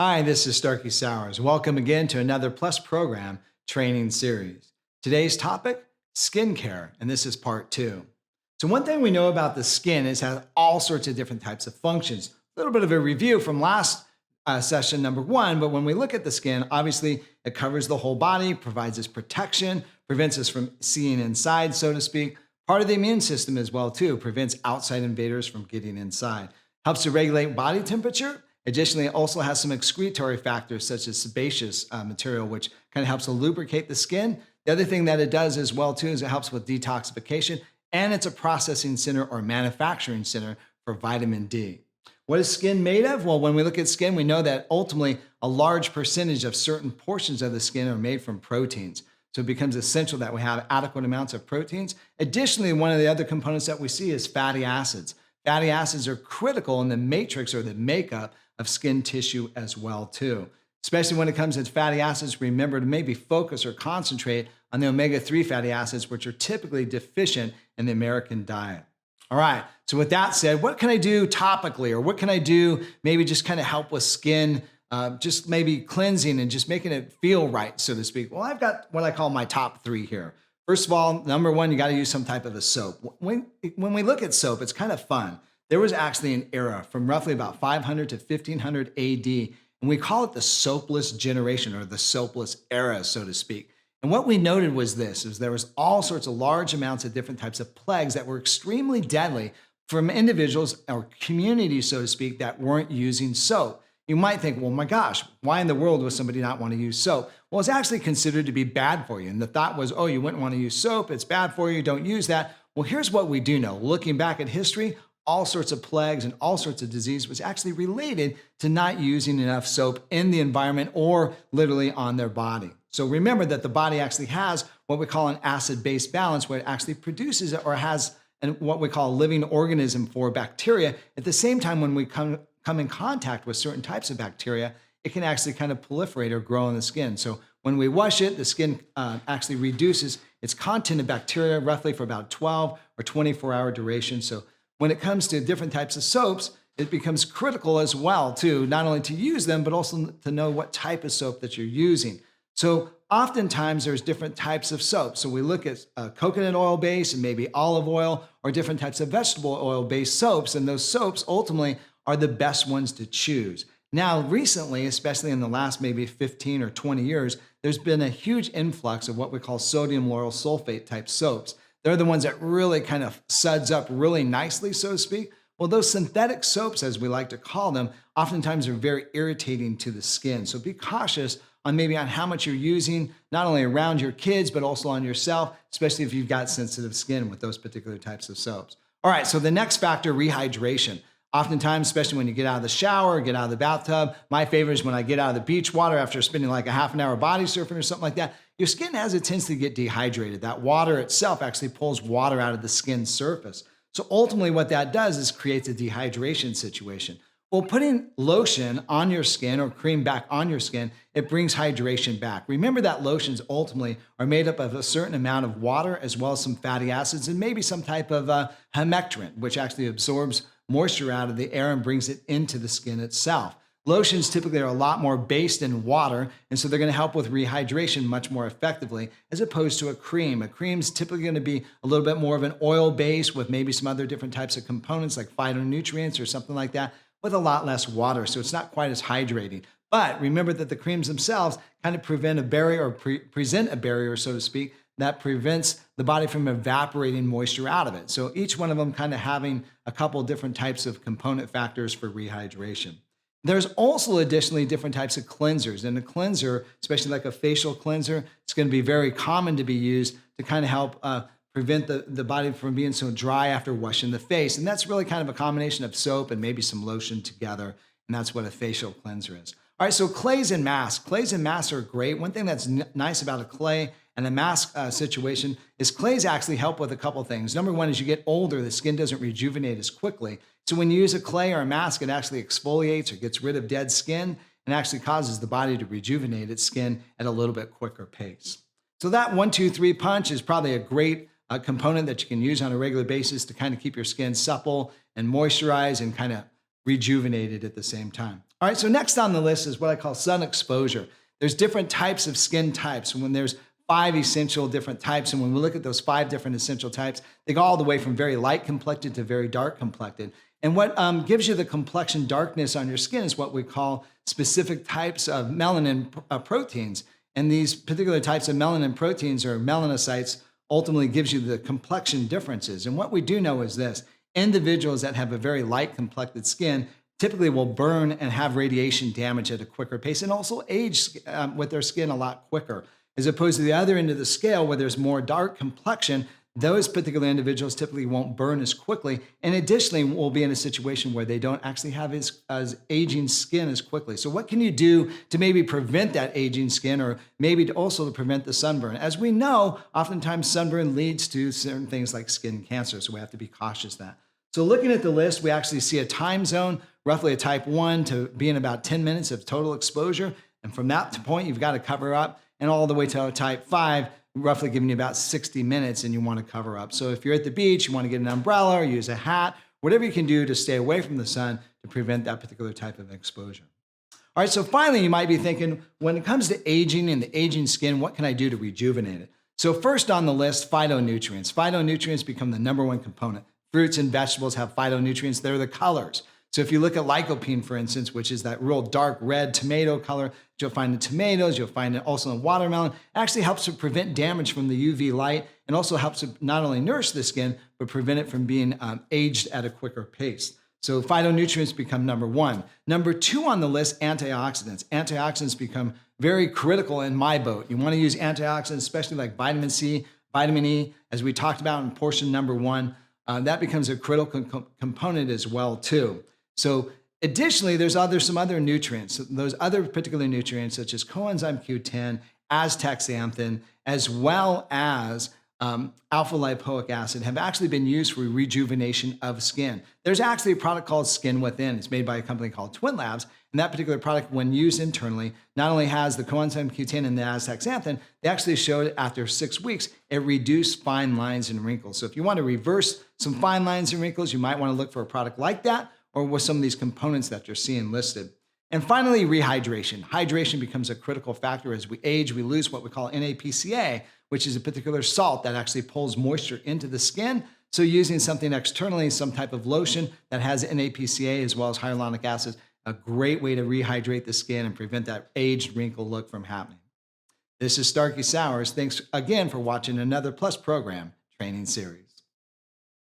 Hi, this is Starkie Sowers. Welcome again to another Plus Program training series. Today's topic, skincare, and this is part two. So one thing we know about the skin is it has all sorts of different types of functions. A little bit of a review from last session number one, but when we look at the skin, obviously it covers the whole body, provides us protection, prevents us from seeing inside, so to speak. Part of the immune system as well too, prevents outside invaders from getting inside. Helps to regulate body temperature. Additionally, it also has some excretory factors such as sebaceous material, which kind of helps to lubricate the skin. The other thing that it does as well too is it helps with detoxification, and it's a processing center or manufacturing center for vitamin D. What is skin made of? Well, when we look at skin, we know that ultimately a large percentage of certain portions of the skin are made from proteins. So it becomes essential that we have adequate amounts of proteins. Additionally, one of the other components that we see is fatty acids. Fatty acids are critical in the matrix or the makeup of skin tissue as well too. Especially when it comes to fatty acids, remember to maybe focus or concentrate on the omega-3 fatty acids, which are typically deficient in the American diet. All right, so with that said, what can I do topically, or what can I do maybe just kind of help with skin, just maybe cleansing and just making it feel right, so to speak? Well, I've got what I call my top three here. First of all, number one, you got to use some type of a soap. When we look at soap, it's kind of fun. There was actually an era from roughly about 500 to 1500 AD, and we call it the soapless generation or the soapless era, so to speak. And what we noted was this, is there was all sorts of large amounts of different types of plagues that were extremely deadly from individuals or communities, so to speak, that weren't using soap. You might think, well, my gosh, why in the world would somebody not want to use soap? Well, it's actually considered to be bad for you. And the thought was, oh, you wouldn't want to use soap. It's bad for you. Don't use that. Well, here's what we do know. Looking back at history, all sorts of plagues and all sorts of disease was actually related to not using enough soap in the environment or literally on their body. So remember that the body actually has what we call an acid-base balance, where it actually produces or has what we call a living organism for bacteria. At the same time, when we come in contact with certain types of bacteria, it can actually kind of proliferate or grow in the skin. So when we wash it, the skin actually reduces its content of bacteria roughly for about 12 or 24-hour duration. So when it comes to different types of soaps, it becomes critical as well too, not only to use them, but also to know what type of soap that you're using. So oftentimes there's different types of soap. So we look at coconut oil based and maybe olive oil or different types of vegetable oil based soaps. And those soaps ultimately are the best ones to choose. Now, recently, especially in the last maybe 15 or 20 years, there's been a huge influx of what we call sodium lauryl sulfate type soaps. They're the ones that really kind of suds up really nicely, so to speak. Well, those synthetic soaps, as we like to call them, oftentimes are very irritating to the skin. So be cautious on how much you're using, not only around your kids, but also on yourself, especially if you've got sensitive skin with those particular types of soaps. All right, so the next factor, rehydration. Oftentimes, especially when you get out of the shower, get out of the bathtub, my favorite is when I get out of the beach water after spending like a half an hour body surfing or something like that, your skin has a tendency to get dehydrated. That water itself actually pulls water out of the skin surface. So ultimately what that does is creates a dehydration situation. Well, putting lotion on your skin or cream back on your skin, it brings hydration back. Remember that lotions ultimately are made up of a certain amount of water as well as some fatty acids and maybe some type of humectant, which actually absorbs moisture out of the air and brings it into the skin itself. Lotions typically are a lot more based in water, and so they're going to help with rehydration much more effectively as opposed to a cream. A cream is typically going to be a little bit more of an oil base with maybe some other different types of components like phytonutrients or something like that, with a lot less water, so it's not quite as hydrating. But remember that the creams themselves kind of prevent a barrier or present a barrier, so to speak, that prevents the body from evaporating moisture out of it. So each one of them kind of having a couple different types of component factors for rehydration. There's also additionally different types of cleansers. And a cleanser, especially like a facial cleanser, it's going to be very common to be used to kind of help prevent the body from being so dry after washing the face. And that's really kind of a combination of soap and maybe some lotion together. And that's what a facial cleanser is. All right, so clays and masks. Clays and masks are great. One thing that's nice about a clay and a mask situation is clays actually help with a couple things. Number one, as you get older, the skin doesn't rejuvenate as quickly. So when you use a clay or a mask, it actually exfoliates or gets rid of dead skin and actually causes the body to rejuvenate its skin at a little bit quicker pace. So that 1, 2, 3 punch is probably a great component that you can use on a regular basis to kind of keep your skin supple and moisturized and kind of rejuvenated at the same time. All right, so next on the list is what I call sun exposure. There's different types of skin types. When there's 5 essential different types, and when we look at those 5 different essential types, they go all the way from very light complected to very dark complected. And what gives you the complexion darkness on your skin is what we call specific types of melanin proteins. And these particular types of melanin proteins or melanocytes ultimately gives you the complexion differences. And what we do know is this: individuals that have a very light complected skin typically will burn and have radiation damage at a quicker pace and also age with their skin a lot quicker, as opposed to the other end of the scale where there's more dark complexion. Those particular individuals typically won't burn as quickly, and additionally will be in a situation where they don't actually have as aging skin as quickly. So what can you do to maybe prevent that aging skin, or maybe also to prevent the sunburn? As we know, oftentimes sunburn leads to certain things like skin cancer, so we have to be cautious of that. So looking at the list, we actually see a time zone, roughly a type 1 to be in about 10 minutes of total exposure. And from that point, you've got to cover up, and all the way to a type 5, roughly giving you about 60 minutes, and you want to cover up. So if you're at the beach, you want to get an umbrella or use a hat, whatever you can do to stay away from the sun to prevent that particular type of exposure. All right, so finally, you might be thinking, when it comes to aging and the aging skin, what can I do to rejuvenate it? So first on the list, phytonutrients. Phytonutrients become the #1 component. Fruits and vegetables have phytonutrients. They're the colors. So if you look at lycopene, for instance, which is that real dark red tomato color, you'll find in tomatoes, you'll find it also in watermelon, it actually helps to prevent damage from the UV light, and also helps to not only nourish the skin, but prevent it from being aged at a quicker pace. So phytonutrients become #1. #2 on the list, antioxidants. Antioxidants become very critical in my boat. You want to use antioxidants, especially like vitamin C, vitamin E, as we talked about in portion #1. That becomes a critical component as well too. So additionally, there's some other nutrients. Those other particular nutrients, such as coenzyme Q10, astaxanthin, as well as alpha lipoic acid, have actually been used for rejuvenation of skin. There's actually a product called Skin Within. It's made by a company called Twin Labs. And that particular product, when used internally, not only has the coenzyme Q10 and the astaxanthin, they actually showed after 6 weeks, it reduced fine lines and wrinkles. So if you want to reverse some fine lines and wrinkles, you might want to look for a product like that, or with some of these components that you're seeing listed. And finally, rehydration. Hydration becomes a critical factor. As we age, we lose what we call NAPCA, which is a particular salt that actually pulls moisture into the skin. So using something externally, some type of lotion that has NAPCA as well as hyaluronic acid, a great way to rehydrate the skin and prevent that aged wrinkle look from happening. This is Starkie Sowers. Thanks again for watching another Plus Program training series.